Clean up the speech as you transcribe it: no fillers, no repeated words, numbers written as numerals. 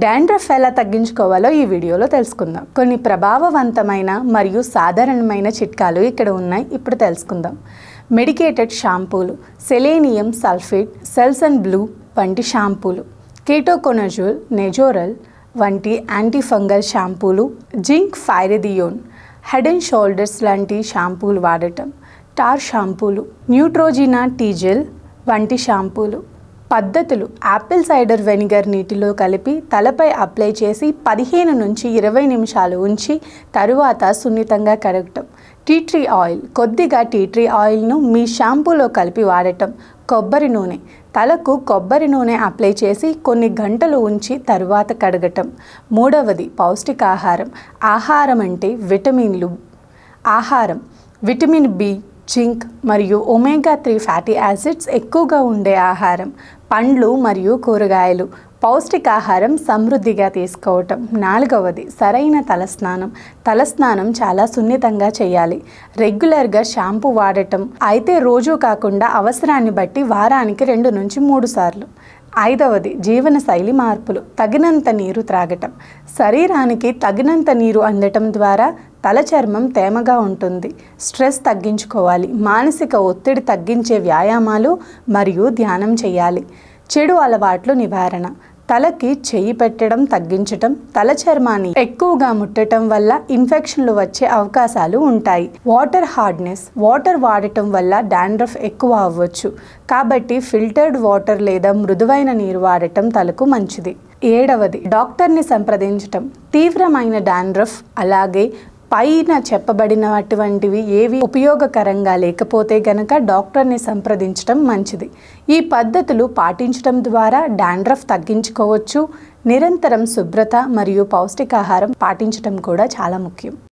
Dandruff ఎలా తగ్గించుకోవాలో ఈ వీడియోలో తెలుసుకుందాం. కొన్ని ప్రభావవంతమైన మరియు సాధారణమైన చిట్కాలు ఇక్కడ ఉన్నాయి, ఇప్పుడు తెలుసుకుందాం. మెడికేటెడ్ షాంపూలు, సెలేనియం సల్ఫేట్, సెల్సన్ బ్లూ వంటి షాంపూలు, కేటోకోనజోల్, నెజోరల్ వంటి యాంటీఫంగల్ షాంపూలు, జింక్ ఫైరెదియోన్, హెడ్ అండ్ షోల్డర్స్ లాంటి షాంపూలు వాడటం, టార్ షాంపూలు, న్యూట్రోజినా టీజెల్ వంటి షాంపూలు. పద్ధతులు: యాపిల్ సైడర్ వెనిగర్ నీటిలో కలిపి తలపై అప్లై చేసి 15 నుంచి 20 నిమిషాలు ఉంచి తరువాత సున్నితంగా కడగటం. టీ ట్రీ ఆయిల్, కొద్దిగా టీ ట్రీ ఆయిల్ను మీ షాంపూలో కలిపి వాడటం. కొబ్బరి నూనె, తలకు కొబ్బరి నూనె అప్లై చేసి కొన్ని గంటలు ఉంచి తరువాత కడగటం. మూడవది పౌష్టికాహారం. ఆహారం అంటే విటమిన్లు. ఆహారం: విటమిన్ బి, జింక్ మరియు ఒమేగా 3 ఫ్యాటీ యాసిడ్స్ ఎక్కువగా ఉండే ఆహారం. పండ్లు మరియు కూరగాయలు. పౌష్టికాహారం సమృద్ధిగా తీసుకోవటం. నాలుగవది సరైన తలస్నానం. తలస్నానం చాలా సున్నితంగా చేయాలి. రెగ్యులర్గా షాంపూ వాడటం, అయితే రోజు కాకుండా అవసరాన్ని బట్టి వారానికి 2 నుంచి 3 సార్లు. ఐదవది జీవనశైలి మార్పులు. తగినంత నీరు త్రాగటం. శరీరానికి తగినంత నీరు అందటం ద్వారా తల చర్మం తేమగా ఉంటుంది. స్ట్రెస్ తగ్గించుకోవాలి. మానసిక ఒత్తిడి తగ్గించే వ్యాయామాలు మరియు ధ్యానం చేయాలి. చెడు అలవాట్లు నివారణ. తలకి చెయ్యి పెట్టడం తగ్గించటం. తల చర్మాన్ని ఎక్కువగా ముట్టడం వల్ల ఇన్ఫెక్షన్లు వచ్చే అవకాశాలు ఉంటాయి. Water hardness. వాటర్ వాడటం వల్ల డాండ్రఫ్ ఎక్కువ అవ్వచ్చు, కాబట్టి ఫిల్టర్డ్ వాటర్ లేదా మృదువైన నీరు వాడటం తలకు మంచిది. ఏడవది డాక్టర్ని సంప్రదించటం. తీవ్రమైన డాండ్రఫ్ అలాగే పైన చెప్పబడినటువంటివి ఏవి ఉపయోగకరంగా లేకపోతే గనక డాక్టర్ని సంప్రదించడం మంచిది. ఈ పద్ధతులు పాటించడం ద్వారా డాండ్రఫ్ తగ్గించుకోవచ్చు. నిరంతరం శుభ్రత మరియు పౌష్టికాహారం పాటించడం కూడా చాలా ముఖ్యం.